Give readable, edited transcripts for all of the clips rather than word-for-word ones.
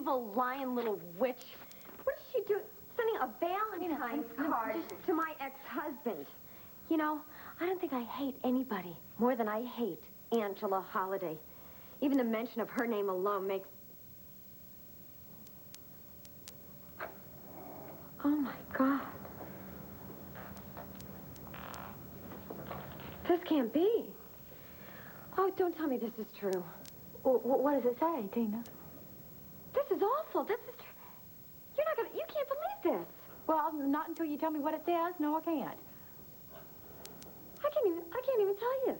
evil, lying little witch. What is she doing? Sending a Valentine's card to my ex-husband. You know, I don't think I hate anybody more than I hate Angela Holliday. Even the mention of her name alone makes... Oh, my God. This can't be. Oh, don't tell me this is true. What does it say, Tina? This is awful. This is... You're not gonna... You can't believe this. Well, not until you tell me what it says. No, I can't. I can't even tell you.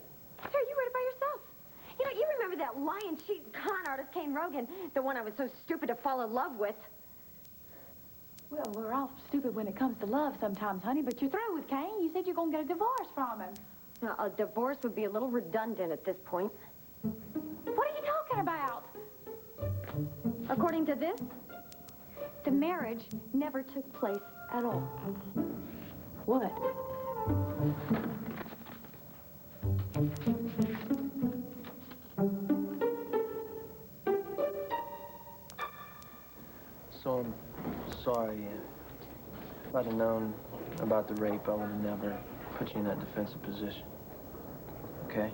Here, you read it by yourself. You know, you remember that lying, cheating con artist, Kane Rogan, the one I was so stupid to fall in love with. Well, we're all stupid when it comes to love sometimes, honey, but you're through with Kane. You said you're going to get a divorce from him. Now, a divorce would be a little redundant at this point. What are you talking about? According to this, the marriage never took place at all. What? So I'm sorry. If I'd have known about the rape, I would have never put you in that defensive position. Okay?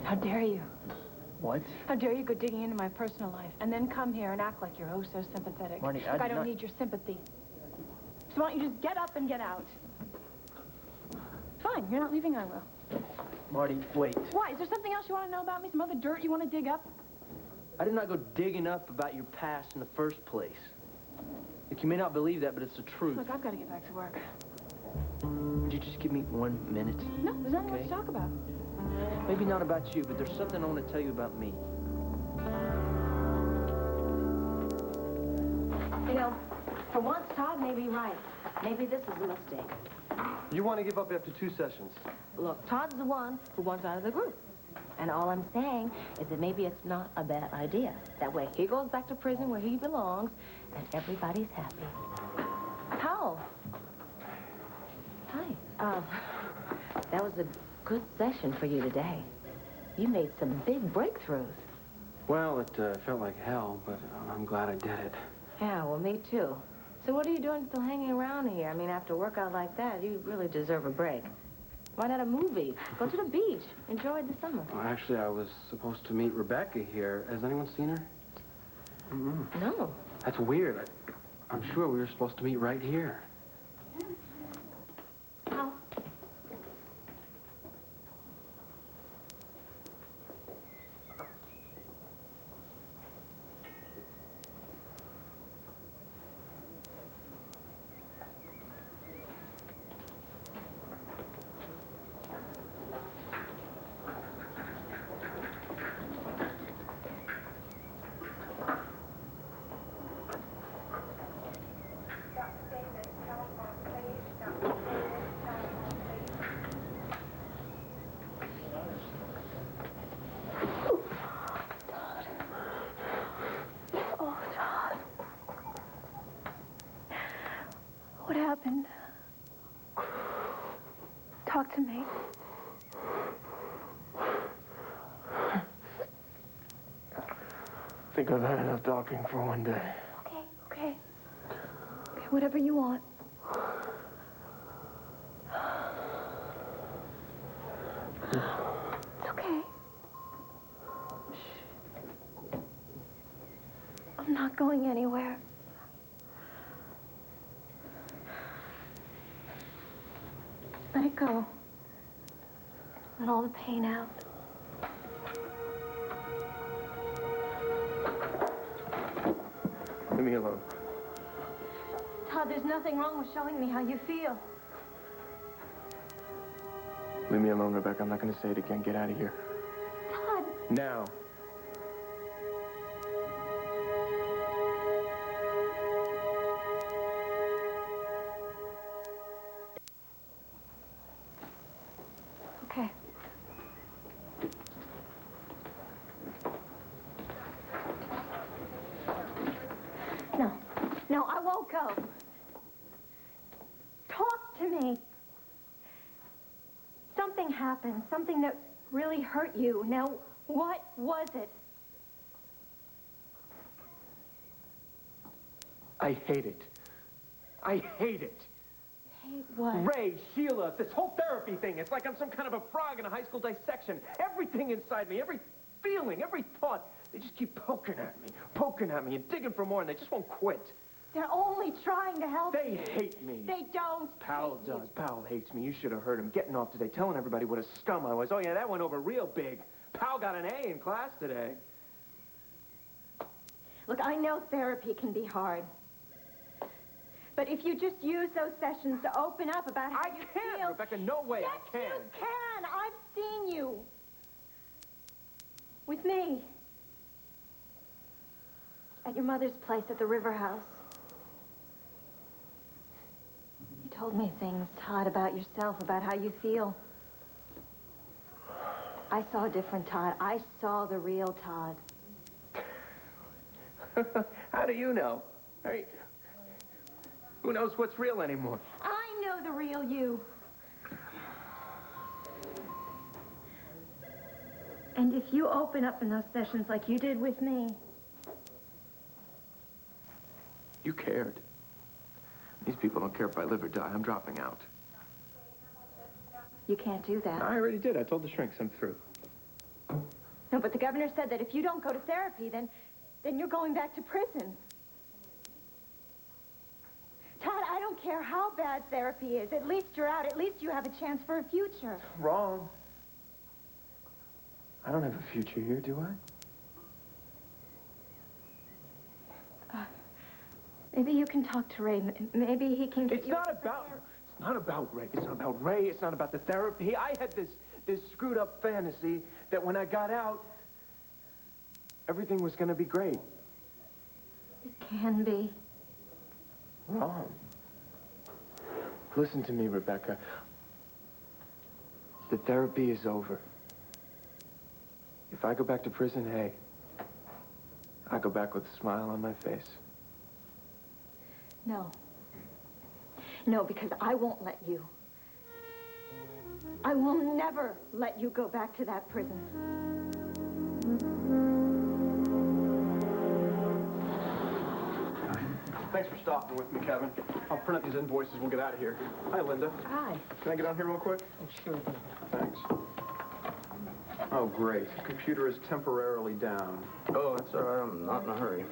How dare you? What? How dare you go digging into my personal life and then come here and act like you're oh so sympathetic. Marty, Look, I don't need your sympathy. So why don't you just get up and get out? Fine, you're not leaving, I will. Marty, wait. Why? Is there something else you want to know about me? Some other dirt you want to dig up? I did not go digging up about your past in the first place. Look, you may not believe that, but it's the truth. Look, I've got to get back to work. Would you just give me 1 minute? No, there's nothing else to talk about. Maybe not about you, but there's something I want to tell you about me. You know, for once, Todd may be right. Maybe this is a mistake. You want to give up after 2 sessions? Look, Todd's the one who wants out of the group. And all I'm saying is that maybe it's not a bad idea. That way he goes back to prison where he belongs, and everybody's happy. How? Hi. That was a good session for you today. You made some big breakthroughs. Well, it felt like hell, but I'm glad I did it. Yeah, well, me too. So what are you doing still hanging around here? I mean, after a workout like that, you really deserve a break. Why not a movie? Go to the beach. Enjoy the summer. Well, actually, I was supposed to meet Rebecca here. Has anyone seen her? No. That's weird. I'm sure we were supposed to meet right here. How? What happened? Talk to me. I think I've had enough talking for one day. Okay, whatever you want. It's okay. Shh. I'm not going anywhere. Let it go. Let all the pain out. Leave me alone. Todd, there's nothing wrong with showing me how you feel. Leave me alone, Rebecca. I'm not going to say it again. Get out of here. Todd. Now. Okay. No, I won't go. Talk to me. Something happened, something that really hurt you. Now, what was it? I hate it. I hate it. Hate what? Ray, Sheila, this whole therapy thing. It's like I'm some kind of a frog in a high school dissection. Everything inside me, every feeling, every thought, they just keep poking at me and digging for more, and they just won't quit. They're only trying to help They you. hate me. They don't. Powell does. Powell hates me. You should have heard him getting off today, telling everybody what a scum I was. Oh, yeah, that went over real big. Powell got an A in class today. Look, I know therapy can be hard. But if you just use those sessions to open up about how you can't, feel... Rebecca. No way Yes, I can. you can. I've seen you. With me. At your mother's place at the River House. You told me things, Todd, about yourself, about how you feel. I saw a different Todd. I saw the real Todd. How do you know? Hey, who knows what's real anymore? I know the real you. And if you open up in those sessions like you did with me... You cared. These people don't care if I live or die. I'm dropping out. You can't do that. I already did. I told the shrinks I'm through. No, but the governor said that if you don't go to therapy, then you're going back to prison. Todd, I don't care how bad therapy is. At least you're out. At least you have a chance for a future. Wrong. I don't have a future here, do I? Maybe you can talk to Ray. Maybe he can get It's not about Ray. It's not about Ray. It's not about the therapy. I had this screwed up fantasy that when I got out, everything was going to be great. It can be. Wrong. Listen to me, Rebecca. The therapy is over. If I go back to prison, hey, I go back with a smile on my face. No. No, because I won't let you. I will never let you go back to that prison. Thanks for stopping with me, Kevin. I'll print up these invoices. We'll get out of here. Hi, Linda. Hi. Can I get on here real quick? Oh, sure. Thanks. Oh, great. The computer is temporarily down. Oh, that's all right. I'm not in a hurry.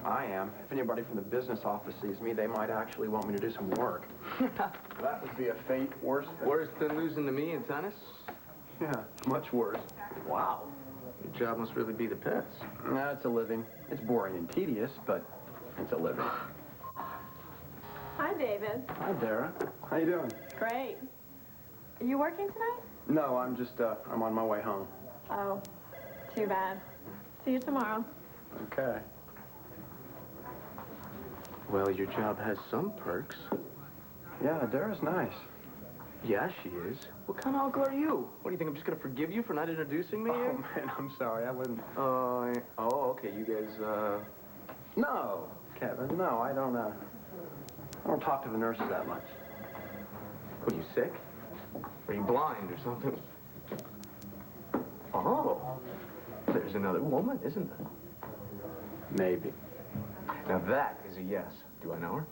I am. If anybody from the business office sees me, they might actually want me to do some work. That would be a fate worse than... Worse than losing to me in tennis? Yeah, much worse. Wow. Your job must really be the pets. Nah, it's a living. It's boring and tedious, but it's a living. Hi, David. Hi, Dara. How you doing? Great. Are you working tonight? No, I'm just, I'm on my way home. Oh, too bad. See you tomorrow. Okay. Well, your job has some perks. Yeah, Dara's nice. Yeah, she is. What kind of uncle are you? What, do you think I'm just gonna forgive you for not introducing me here? Oh, man, I'm sorry. I wouldn't... Oh, okay. You guys, No, Kevin, no, I don't talk to the nurses that much. What, are you sick? Are you blind or something? Oh, there's another woman, isn't there? Maybe. Now that is a yes. Do I know her?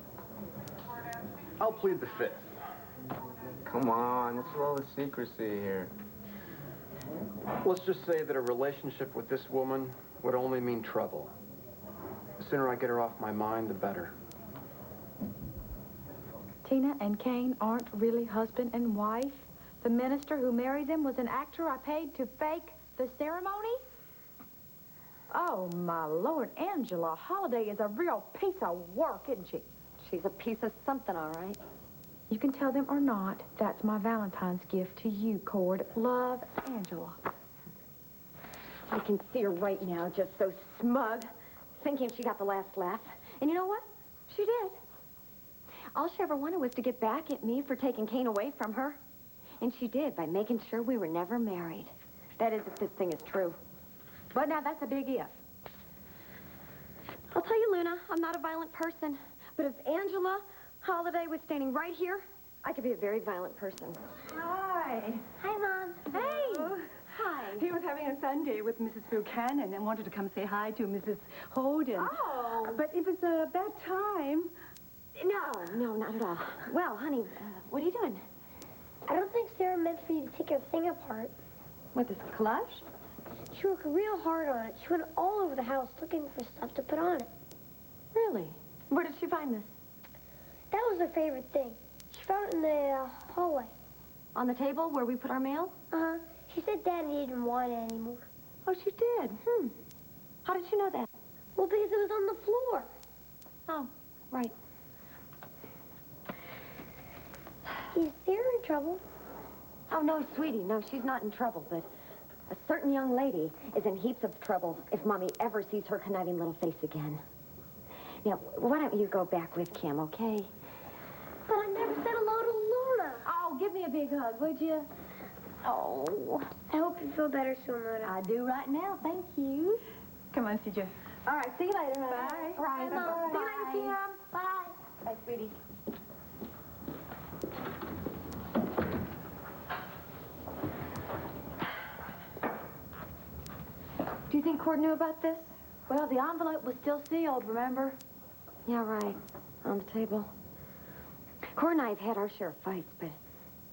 I'll plead the fifth. Come on, what's all the secrecy here? Let's just say that a relationship with this woman would only mean trouble. The sooner I get her off my mind, the better. Tina and Kane aren't really husband and wife. The minister who married them was an actor I paid to fake the ceremony. Oh, my Lord, Angela Holiday is a real piece of work, isn't she? She's a piece of something, all right. You can tell them or not. That's my Valentine's gift to you, Cord. Love, Angela. I can see her right now, just so smug, thinking she got the last laugh. And you know what? She did. All she ever wanted was to get back at me for taking Kane away from her. And she did, by making sure we were never married. That is, if this thing is true. But now that's a big if. I'll tell you, Luna, I'm not a violent person. But if Angela Holiday was standing right here, I could be a very violent person. Hi. Hi, Mom. Hey. Hi. He was having a Sunday with Mrs. Buchanan and wanted to come say hi to Mrs. Holden. Oh. But it was a bad time. No, not at all. Well, honey, what are you doing? I don't think Sarah meant for you to take your thing apart. What, this collage? She worked real hard on it. She went all over the house looking for stuff to put on it. Really? Where did she find this? That was her favorite thing. She found it in the hallway. On the table where we put our mail? Uh-huh. She said Daddy didn't want it anymore. Oh, she did? How did she know that? Well, because it was on the floor. Oh, right. Is Sarah in trouble? Oh, no, sweetie. No, she's not in trouble, but a certain young lady is in heaps of trouble if Mommy ever sees her conniving little face again. Now, why don't you go back with Kim, okay? But I never said hello to Luna. Oh, give me a big hug, would you? Oh. I hope you feel better soon, Luna. I do right now, thank you. Come on, CJ. All right, see you later, honey. Bye. Right. Bye, Mom. See you later, Kim. Bye. Bye, sweetie. Do you think Cord knew about this? Well, the envelope was still sealed, remember? Yeah, right. On the table. Cord and I have had our share of fights, but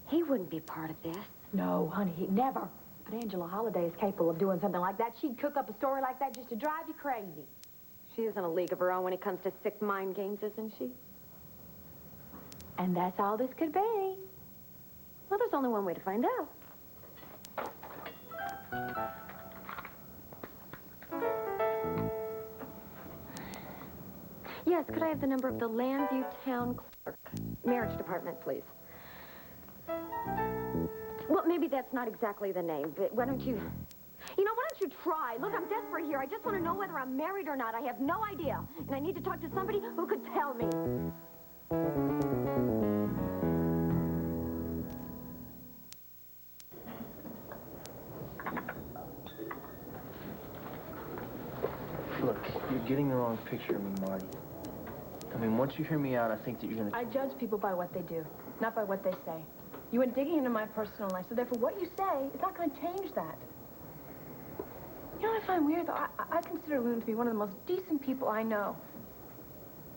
he wouldn't be part of this. No, honey, he'd never. But Angela Holliday is capable of doing something like that. She'd cook up a story like that just to drive you crazy. She is in a league of her own when it comes to sick mind games, isn't she? And that's all this could be. Well, there's only one way to find out. Yes, could I have the number of the Landview Town Clerk? Marriage Department, please. Well, maybe that's not exactly the name, but why don't you... You know, why don't you try? Look, I'm desperate here. I just want to know whether I'm married or not. I have no idea. And I need to talk to somebody who could tell me. Look, you're getting the wrong picture of me, Marty. I mean, once you hear me out, I think that you're gonna... I judge people by what they do, not by what they say. You went digging into my personal life, so therefore what you say is not going to change that. You know what I find weird, though? I consider Luna to be one of the most decent people I know.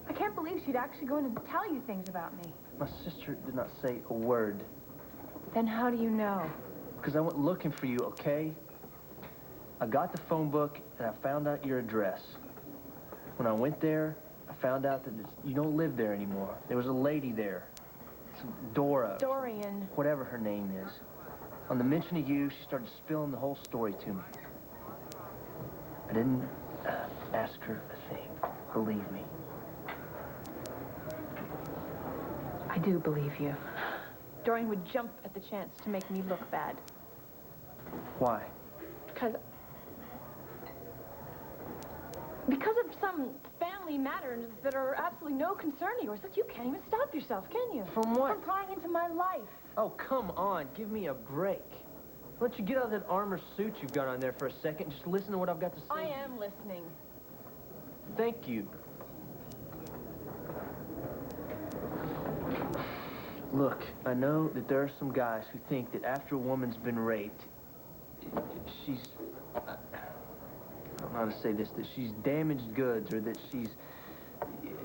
I can't believe she'd actually go in and tell you things about me. My sister did not say a word. Then how do you know? Because I went looking for you, okay? I got the phone book, and I found out your address. When I went there, I found out that you don't live there anymore. There was a lady there. Dora. Dorian. Whatever her name is. On the mention of you, she started spilling the whole story to me. I didn't ask her a thing. Believe me. I do believe you. Dorian would jump at the chance to make me look bad. Why? Because of some family matters that are absolutely no concern of yours. Look, you can't even stop yourself, can you? From what? From prying into my life. Oh, come on. Give me a break. Why don't you get out of that armor suit you've got on there for a second? Just listen to what I've got to say. I am listening. Thank you. Look, I know that there are some guys who think that after a woman's been raped, she's... I don't know how to say this, that she's damaged goods or that she's,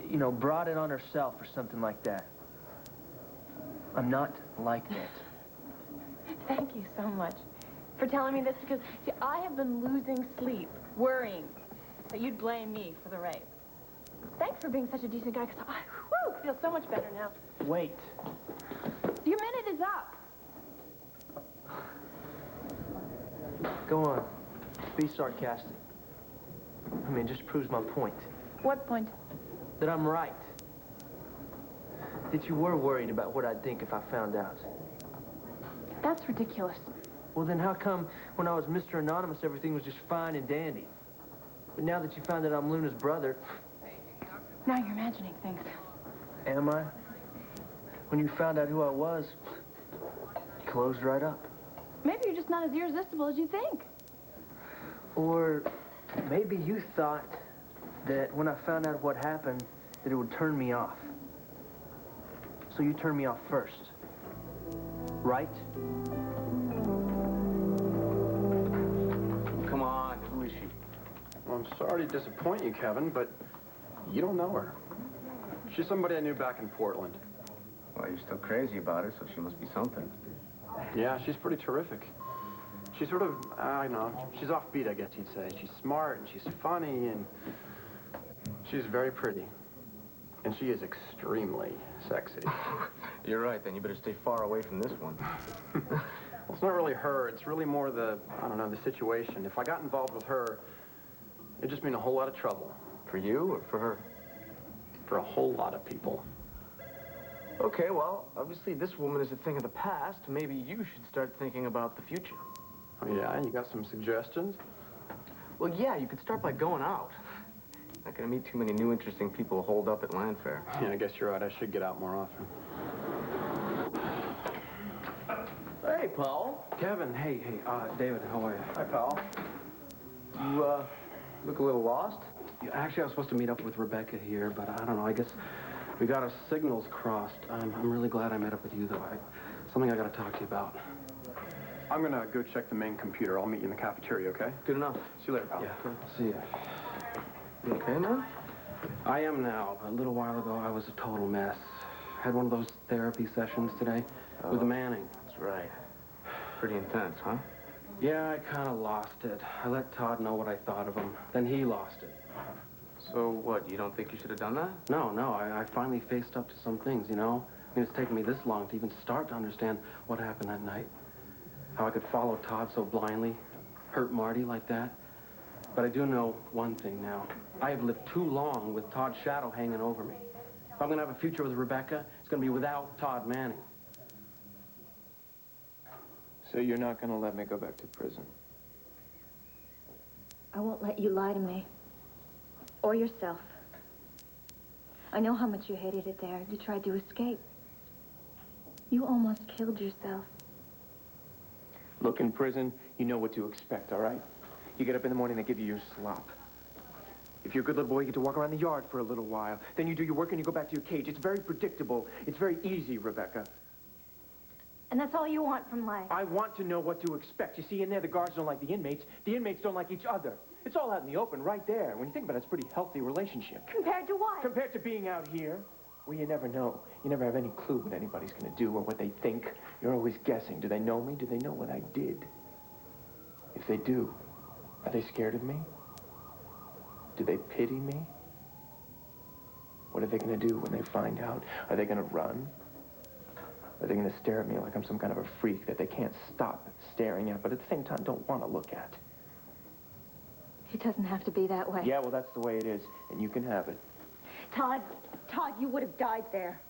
you know, brought it on herself or something like that. I'm not like that. Thank you so much for telling me this because, see, I have been losing sleep, worrying that you'd blame me for the rape. Thanks for being such a decent guy because I feel so much better now. Wait. Your minute is up. Go on. Be sarcastic. I mean, it just proves my point. What point? That I'm right. That you were worried about what I'd think if I found out. That's ridiculous. Well, then how come when I was Mr. Anonymous, everything was just fine and dandy? But now that you found that I'm Luna's brother... Now you're imagining things. Am I? When you found out who I was, you closed right up. Maybe you're just not as irresistible as you think. Or maybe you thought that when I found out what happened, that it would turn me off. So you turned me off first. Right? Well, I'm sorry to disappoint you, Kevin, but you don't know her. She's somebody I knew back in Portland. Well, you're still crazy about her, so she must be something. Yeah, she's pretty terrific. She's sort of, I don't know, she's offbeat, I guess you'd say. She's smart, and she's funny, and she's very pretty. And she is extremely sexy. You're right, then you better stay far away from this one. Well, it's not really her. It's really more the, I don't know, the situation. If I got involved with her, it'd just mean a whole lot of trouble. For you or for her? For a whole lot of people. Okay, well, obviously this woman is a thing of the past. Maybe you should start thinking about the future. Oh, yeah? You got some suggestions? Well, yeah, you could start by going out. Not gonna meet too many new interesting people holed up at Landfair. Yeah, I guess you're right. I should get out more often. Hey, Paul. Kevin, hey, David, how are you? Hi, pal. You, look a little lost? Yeah, actually, I was supposed to meet up with Rebecca here, but I don't know. I guess we got our signals crossed. I'm really glad I met up with you, though. Something I got to talk to you about. I'm gonna go check the main computer. I'll meet you in the cafeteria, okay? Good enough. See you later, pal. Yeah, see ya. You okay, man? I am now. A little while ago, I was a total mess. Had one of those therapy sessions today with Manning. That's right. Pretty intense, huh? Yeah, I kind of lost it. I let Todd know what I thought of him. Then he lost it. So what, you don't think you should have done that? No, I finally faced up to some things, you know? I mean, it's taken me this long to even start to understand what happened that night. How I could follow Todd so blindly, hurt Marty like that. But I do know one thing now. I have lived too long with Todd's shadow hanging over me. If I'm gonna have a future with Rebecca, it's gonna be without Todd Manning. So you're not gonna let me go back to prison? I won't let you lie to me. Or yourself. I know how much you hated it there. You tried to escape. You almost killed yourself. Look, in prison, you know what to expect, all right? You get up in the morning, they give you your slop. If you're a good little boy, you get to walk around the yard for a little while. Then you do your work and you go back to your cage. It's very predictable. It's very easy, Rebecca. And that's all you want from life. I want to know what to expect. You see, in there, the guards don't like the inmates. The inmates don't like each other. It's all out in the open, right there. When you think about it, it's a pretty healthy relationship. Compared to what? Compared to being out here, where you never know. You never have any clue what anybody's going to do or what they think. You're always guessing. Do they know me? Do they know what I did? If they do, are they scared of me? Do they pity me? What are they going to do when they find out? Are they going to run? Are they going to stare at me like I'm some kind of a freak that they can't stop staring at, but at the same time don't want to look at? It doesn't have to be that way. Yeah, well, that's the way it is, and you can have it. Todd, you would have died there.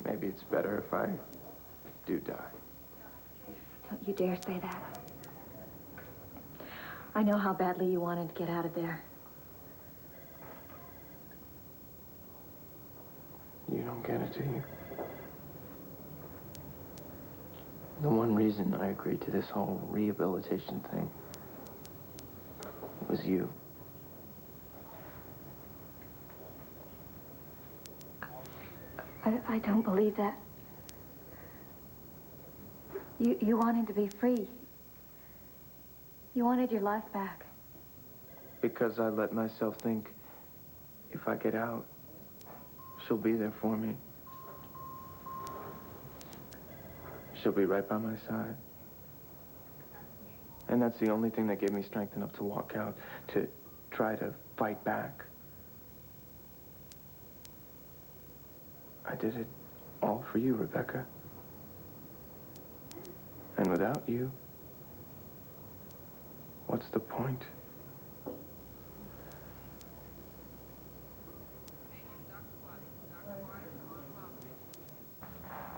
Maybe it's better if I do die. Don't you dare say that. I know how badly you wanted to get out of there. You don't get it, do you? The one reason I agreed to this whole rehabilitation thing was you. I don't believe that. You wanted to be free. You wanted your life back. Because I let myself think, if I get out, she'll be there for me. She'll be right by my side. And that's the only thing that gave me strength enough to walk out, to try to fight back. I did it all for you, Rebecca. And without you, what's the point?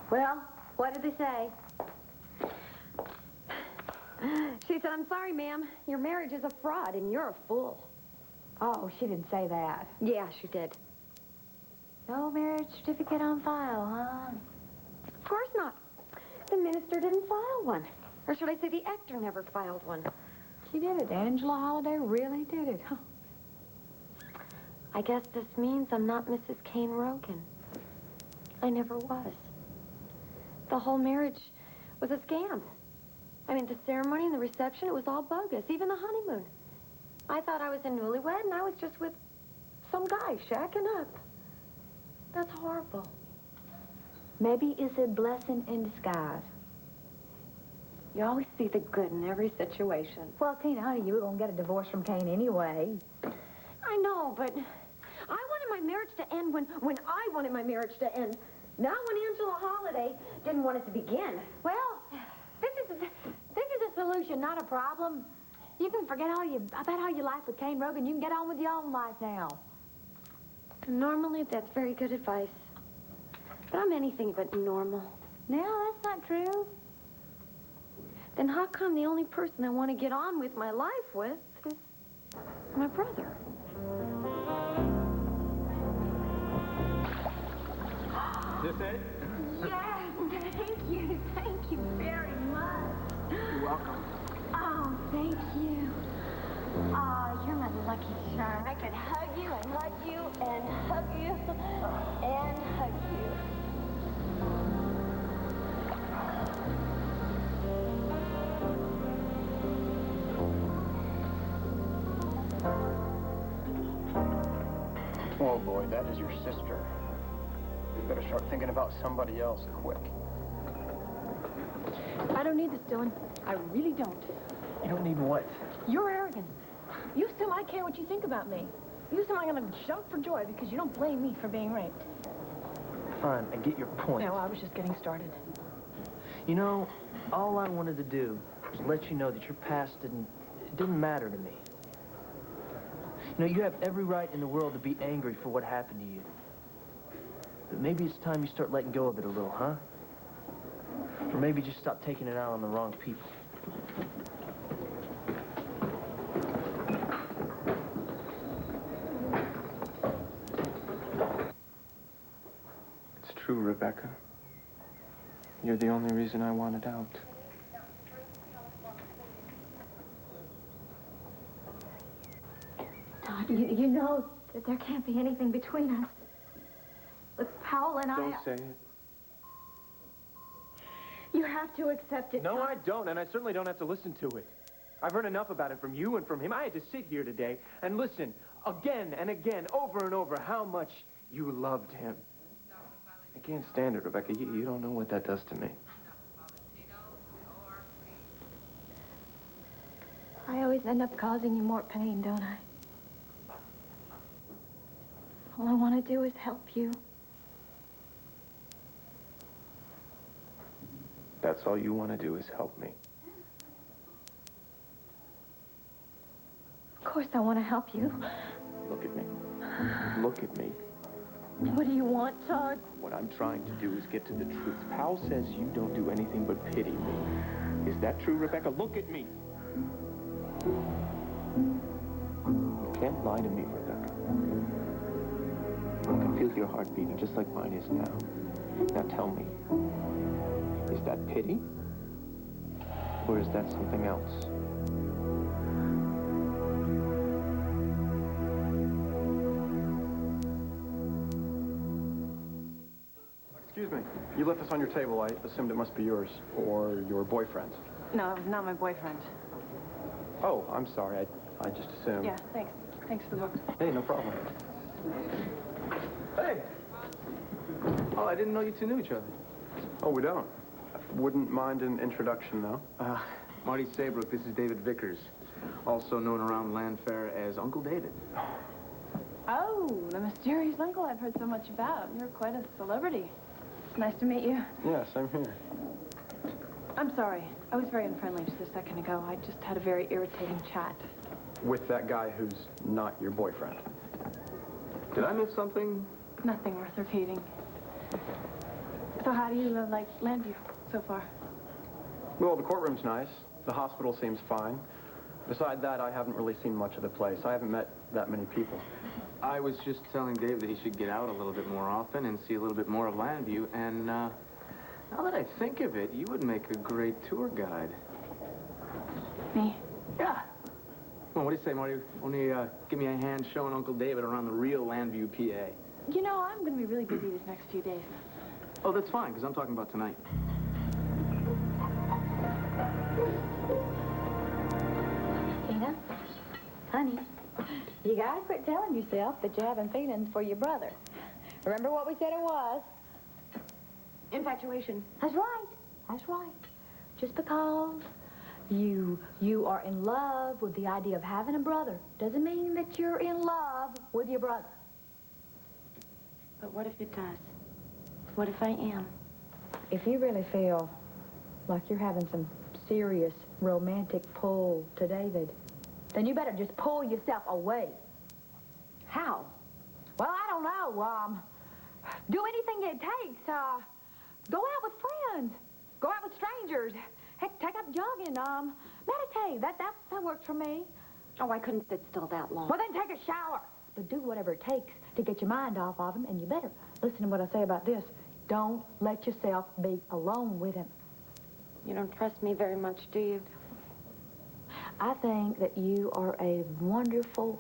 Well, what did they say? She said, I'm sorry, ma'am. Your marriage is a fraud, and you're a fool. Oh, she didn't say that. Yeah, she did. No marriage certificate on file, huh? Of course not. The minister didn't file one. Or should I say the actor never filed one. She did it. Angela Holliday really did it, huh? I guess this means I'm not Mrs. Kane Rogan. I never was. The whole marriage was a scam. I mean, the ceremony and the reception, it was all bogus. Even the honeymoon. I thought I was a newlywed, and I was just with some guy shacking up. That's horrible. Maybe it's a blessing in disguise. You always see the good in every situation. Well, Tina, honey, you were going to get a divorce from Kane anyway. I know, but I wanted my marriage to end when I wanted my marriage to end. Not when Angela Holiday didn't want it to begin. Well, this is a solution, not a problem. You can forget about how you life with Kane Rogan. You can get on with your own life now. Normally, that's very good advice. But I'm anything but normal. No, that's not true. Then how come the only person I want to get on with my life with is my brother? Is this it? Yes, thank you very much. You're welcome. Oh, thank you. Oh, you're my lucky charm. I could hug you and hug you and hug you and hug you. Oh boy, that is your sister. You better start thinking about somebody else quick. I don't need this, Dylan. I really don't. You don't need what? You're arrogant. You assume I care what you think about me. You assume I'm going to jump for joy because you don't blame me for being raped. Fine, I get your point. No, I was just getting started. You know, all I wanted to do was let you know that your past didn't matter to me. You know, you have every right in the world to be angry for what happened to you. But maybe it's time you start letting go of it a little, huh? Or maybe just stop taking it out on the wrong people. It's true, Rebecca. You're the only reason I wanted out. Todd, you know that there can't be anything between us. With Powell and Don't say it. You have to accept it. No, Todd. I don't, and I certainly don't have to listen to it. I've heard enough about it from you and from him. I had to sit here today and listen again and again, over and over, how much you loved him. I can't stand it, Rebecca. You don't know what that does to me. I always end up causing you more pain, don't I? All I want to do is help you. That's all you want to do is help me. Of course I want to help you. Look at me. Look at me. What do you want, Todd? What I'm trying to do is get to the truth. Powell says you don't do anything but pity me. Is that true, Rebecca? Look at me. You can't lie to me, Rebecca. I can feel your heart beating just like mine is now. Now tell me, is that pity? Or is that something else? Excuse me. You left this on your table. I assumed it must be yours or your boyfriend's. No, not my boyfriend. Oh, I'm sorry. I just assumed. Yeah, thanks. Thanks for the book. Hey, no problem. Hey! Oh, I didn't know you two knew each other. Oh, we don't. Wouldn't mind an introduction, though. Marty Saybrook, this is David Vickers, also known around Landfair as Uncle David. Oh, the mysterious uncle I've heard so much about. You're quite a celebrity. It's nice to meet you. Yeah, same here. I'm sorry. I was very unfriendly just a second ago. I just had a very irritating chat. With that guy who's not your boyfriend. Did I miss something? Nothing worth repeating. So how do you like Landview so far? Well, the courtroom's nice. The hospital seems fine. Beside that, I haven't really seen much of the place. I haven't met that many people. I was just telling Dave that he should get out a little bit more often and see a little bit more of Landview, and now that I think of it, you would make a great tour guide. Me? Yeah. Well, what do you say, Marty? Only give me a hand showing Uncle David around the real Landview, PA. You know, I'm going to be really busy these next few days. Oh, that's fine, because I'm talking about tonight. honey, you gotta quit telling yourself that you're having feelings for your brother. Remember what we said it was? Infatuation. That's right. That's right. Just because you are in love with the idea of having a brother doesn't mean that you're in love with your brother. But what if it does? What if I am? If you really feel like you're having some serious romantic pull to David, then you better just pull yourself away. How? Well, I don't know. Do anything it takes. Go out with friends. Go out with strangers. Heck, take up jogging. Meditate. That works for me. Oh, I couldn't sit still that long. Well, then take a shower. But do whatever it takes to get your mind off of him, and you better listen to what I say about this. Don't let yourself be alone with him. You don't trust me very much, do you? I think that you are a wonderful,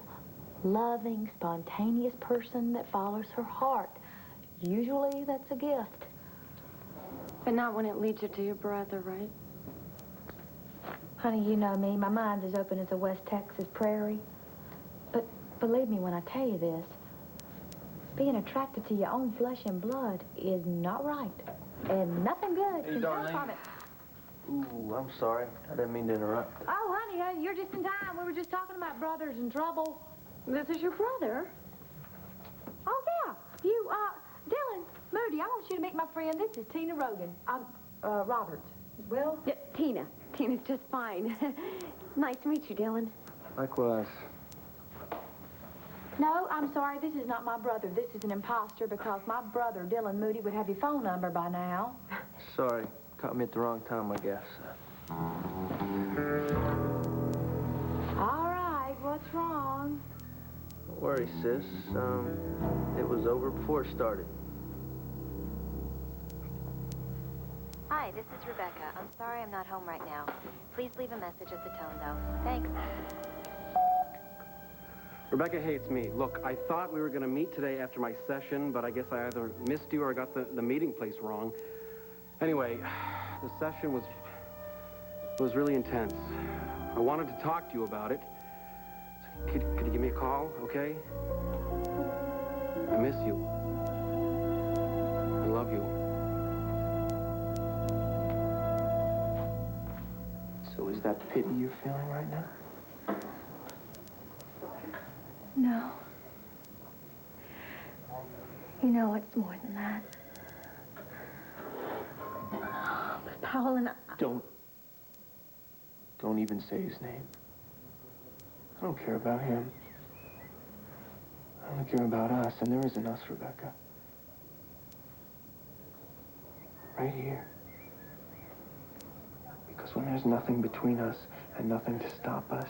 loving, spontaneous person that follows her heart. Usually that's a gift. But not when it leads you to your brother, right? Honey, you know me. My mind's as open as a West Texas prairie. But believe me when I tell you this, being attracted to your own flesh and blood is not right. And nothing good can come from it. Ooh, I'm sorry. I didn't mean to interrupt. Oh, honey, you're just in time. We were just talking about brothers in trouble. This is your brother? Oh, yeah. You, Dylan, Moody, I want you to meet my friend. This is Tina Rogan. Roberts. Well? Yeah, Tina. Tina's just fine. Nice to meet you, Dylan. Likewise. No, I'm sorry. This is not my brother. This is an imposter because my brother, Dylan Moody, would have your phone number by now. Sorry. Caught me at the wrong time, I guess. All right, what's wrong? Don't worry, sis. It was over before it started. Hi, this is Rebecca. I'm sorry I'm not home right now. Please leave a message at the tone, though. Thanks. Rebecca hates me. Look, I thought we were going to meet today after my session, but I guess I either missed you or got the meeting place wrong. Anyway, the session was really intense. I wanted to talk to you about it. So could you give me a call, okay? I miss you. I love you. So is that pity you're feeling right now? No. You know it's more than that. But Powell and I... Don't even say his name. I don't care about him. I only care about us, and there isn't us, Rebecca. Right here. Because when there's nothing between us and nothing to stop us,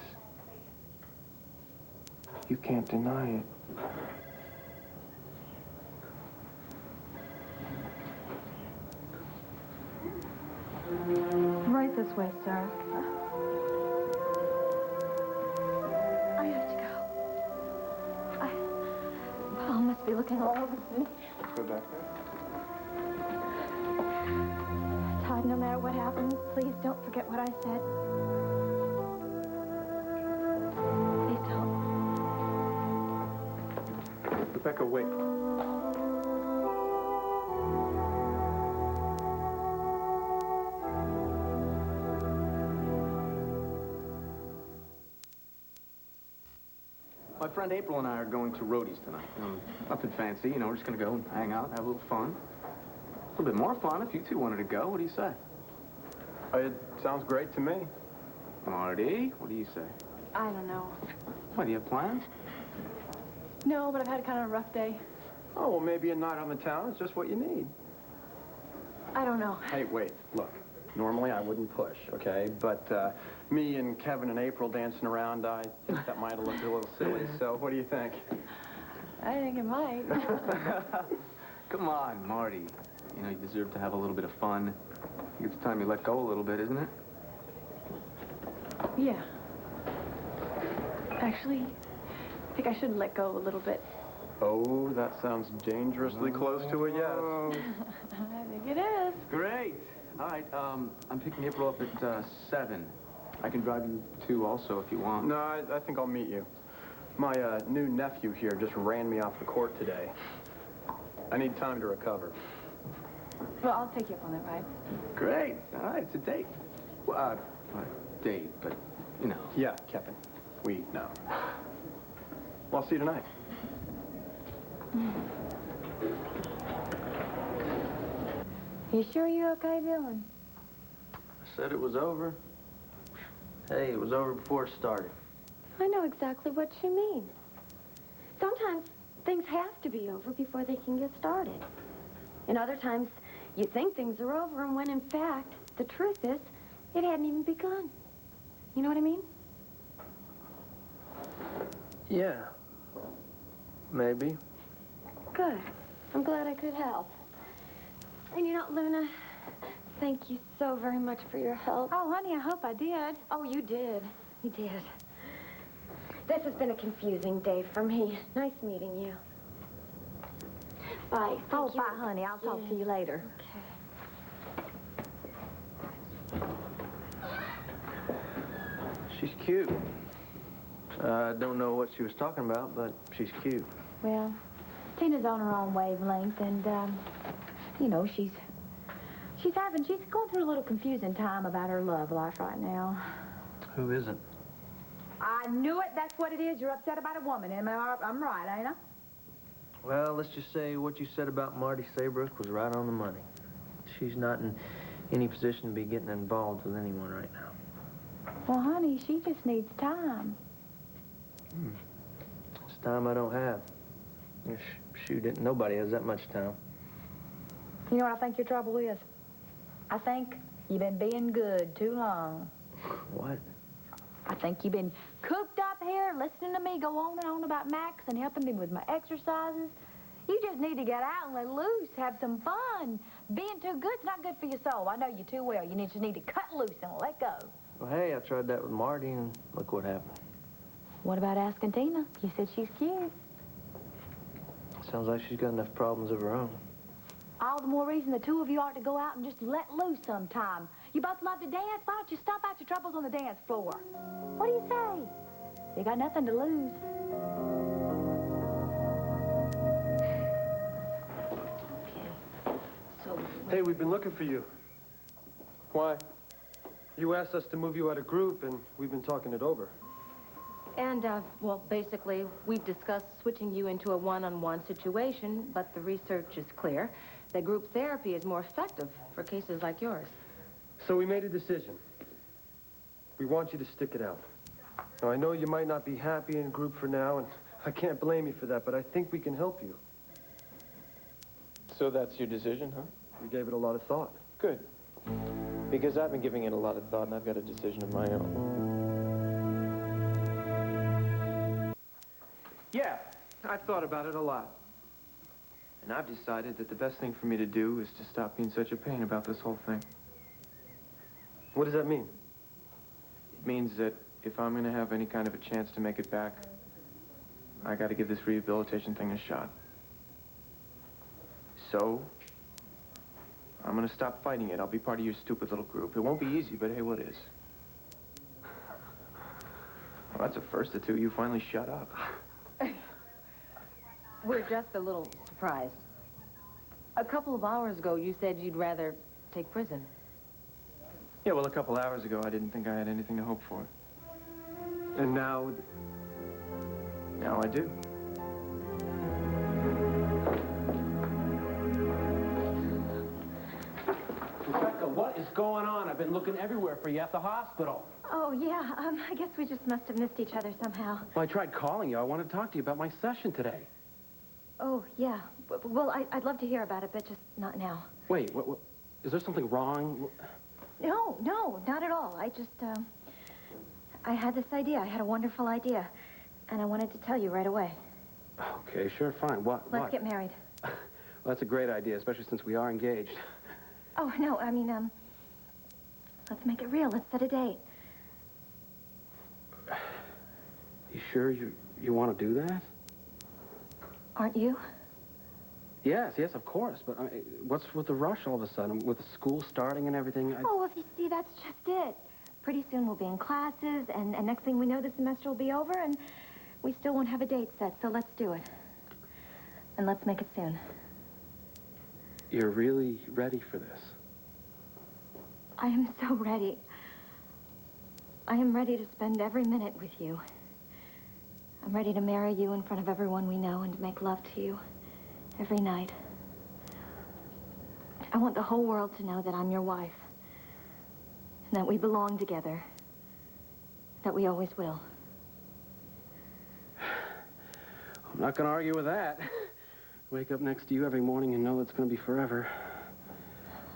you can't deny it. Right this way, sir. I have to go. Paul must be looking all over me. Rebecca? Todd, no matter what happens, please don't forget what I said. Please don't. Rebecca, wait. My friend April and I are going to Rhodey's tonight. Nothing fancy, you know, we're just gonna go and hang out, have a little fun. A little bit more fun if you two wanted to go. What do you say? It sounds great to me. Marty, what do you say? I don't know. What, do you have plans? No, but I've had kind of a rough day. Oh, well, maybe a night on the town is just what you need. I don't know. Hey, wait, look. Normally I wouldn't push, okay? But me and Kevin and April dancing around, I think that might have looked a little silly. So what do you think? I think it might. Come on, Marty. You know, you deserve to have a little bit of fun. I think it's time you let go a little bit, isn't it? Yeah. Actually, I think I should let go a little bit. Oh, that sounds dangerously close to a yes. I think it is. Great. All right, I'm picking April up at 7. I can drive you too also if you want. No, I think I'll meet you. My new nephew here just ran me off the court today. I need time to recover. Well, I'll take you up on that ride. Great. All right, it's a date. Well, a date, but, you know. Yeah, Kevin. We know. Well, I'll see you tonight. You sure you're okay, Dylan? I said it was over. Hey, it was over before it started. I know exactly what you mean. Sometimes things have to be over before they can get started. And other times, you think things are over, and when in fact, the truth is, it hadn't even begun. You know what I mean? Yeah. Maybe. Good. I'm glad I could help. And you know, Luna, thank you so very much for your help. Oh, honey, I hope I did. Oh, you did. You did. This has been a confusing day for me. Nice meeting you. Bye. Oh, bye, honey. I'll talk to you later. Okay. She's cute. I don't know what she was talking about, but she's cute. Well, Tina's on her own wavelength, and, you know, she's going through a little confusing time about her love life right now. Who isn't? I knew it. That's what it is. You're upset about a woman. I'm right, ain't I? Well, let's just say what you said about Marty Saybrook was right on the money. She's not in any position to be getting involved with anyone right now. Well, honey, she just needs time. It's time I don't have. Shoot, nobody has that much time. You know what I think your trouble is? I think you've been being good too long. What? I think you've been cooped up here listening to me go on and on about Max and helping me with my exercises. You just need to get out and let loose, have some fun. Being too good's not good for your soul. I know you too well. You just need to cut loose and let go. Well, hey, I tried that with Marty, and look what happened. What about asking Tina? You said she's cute. Sounds like she's got enough problems of her own. All the more reason the two of you ought to go out and just let loose sometime. You both love to dance. Why don't you stop out your troubles on the dance floor? What do you say? You got nothing to lose. Hey, we've been looking for you. Why? You asked us to move you out of group, and we've been talking it over. And, well, basically, we've discussed switching you into a one-on-one situation, but the research is clear that group therapy is more effective for cases like yours. So we made a decision. We want you to stick it out. Now, I know you might not be happy in group for now, and I can't blame you for that, but I think we can help you. So that's your decision, huh? We gave it a lot of thought. Good. Because I've been giving it a lot of thought, and I've got a decision of my own. Yeah, I've thought about it a lot. And I've decided that the best thing for me to do is to stop being such a pain about this whole thing. What does that mean? It means that if I'm going to have any kind of a chance to make it back, I got to give this rehabilitation thing a shot. So, I'm going to stop fighting it. I'll be part of your stupid little group. It won't be easy, but hey, what is? Well, that's a first or two. You finally shut up. We're just a little surprised. A couple of hours ago, you said you'd rather take prison. Yeah, well, a couple hours ago, I didn't think I had anything to hope for. And now... Now I do. Rebecca, what is going on? I've been looking everywhere for you at the hospital. Oh, yeah. I guess we just must have missed each other somehow. Well, I tried calling you. I want to talk to you about my session today. Oh, yeah. Well, I'd love to hear about it, but just not now. Wait, what is there something wrong? No, not at all. I just, I had this idea. I had a wonderful idea. And I wanted to tell you right away. Okay, sure, fine. Let's get married. Well, that's a great idea, especially since we are engaged. Oh, no, I mean, let's make it real. Let's set a date. You sure you want to do that? Aren't you? Yes, of course. But what's with the rush all of a sudden? With the school starting and everything? Oh, well, you see, that's just it. Pretty soon we'll be in classes, and next thing we know, the semester will be over, and we still won't have a date set, so let's do it. And let's make it soon. You're really ready for this? I am so ready. I am ready to spend every minute with you. I'm ready to marry you in front of everyone we know and to make love to you every night. I want the whole world to know that I'm your wife. And that we belong together. That we always will. I'm not going to argue with that. Wake up next to you every morning and know it's going to be forever.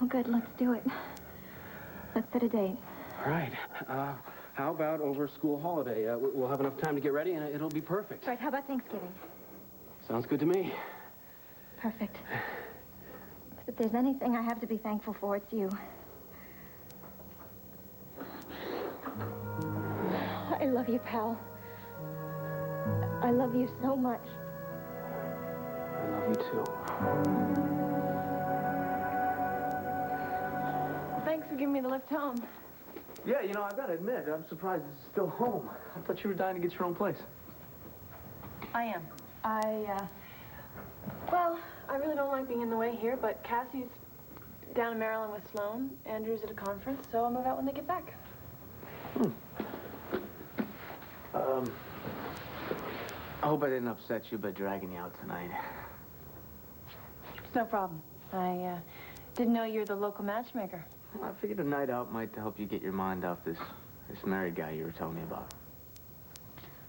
Oh, good. Let's do it. Let's set a date. All right. How about over school holiday? We'll have enough time to get ready, and it'll be perfect. Right, how about Thanksgiving? Sounds good to me. Perfect. If there's anything I have to be thankful for, it's you. I love you, pal. I love you so much. I love you, too. Thanks for giving me the lift home. Yeah, you know, I gotta admit, I'm surprised it's still home. I thought you were dying to get your own place. I am. Well, I really don't like being in the way here, but Cassie's down in Maryland with Sloan. Andrew's at a conference, so I'll move out when they get back. I hope I didn't upset you by dragging you out tonight. It's no problem. I didn't know you were the local matchmaker. Well, I figured a night out might help you get your mind off this married guy you were telling me about.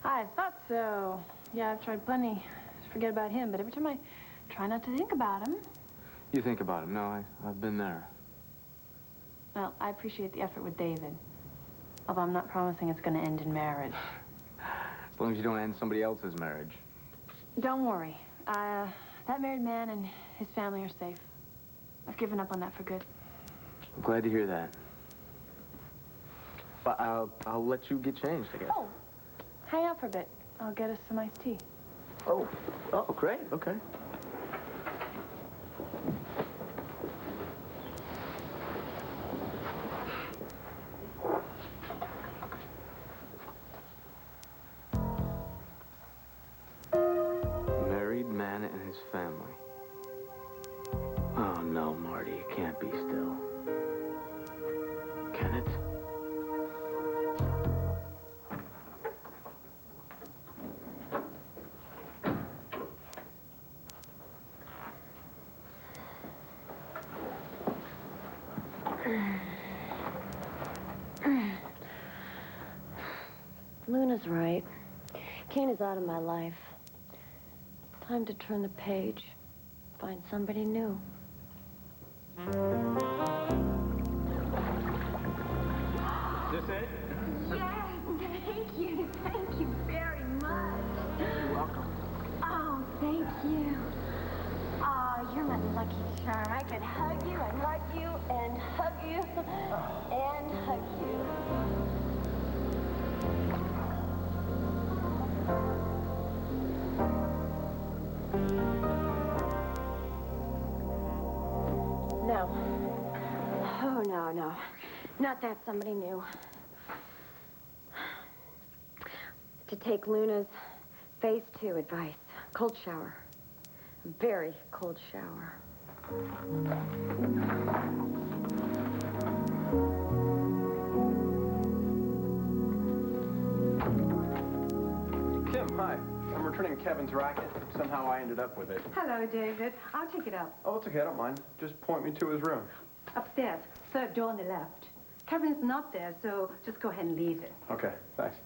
I thought so. Yeah, I've tried plenty to forget about him, but every time I try not to think about him. You think about him? No, I've been there. Well, I appreciate the effort with David. Although I'm not promising it's going to end in marriage. As long as you don't end somebody else's marriage. Don't worry. That married man and his family are safe. I've given up on that for good. I'm glad to hear that. But I'll let you get changed, I guess. Oh, hang out for a bit. I'll get us some iced tea. Oh, great, okay. Married man and his family. Oh, no, Marty, it can't be still. Can it? Luna's right. Kane is out of my life. Time to turn the page. Find somebody new. Is this it? Yes, thank you. Thank you very much. You're welcome. Oh, thank you. Oh, you're my lucky charm. I could hug you and hug you and hug you and hug you. No. Oh, no. Not that somebody new. To take Luna's phase 2 advice. Cold shower. Very cold shower. Kim, hi. I'm returning Kevin's racket. Somehow I ended up with it. Hello, David. I'll take it up. Oh, it's okay. I don't mind. Just point me to his room. Upstairs. Third door on the left. Kevin's not there, so just go ahead and leave it. Okay, thanks.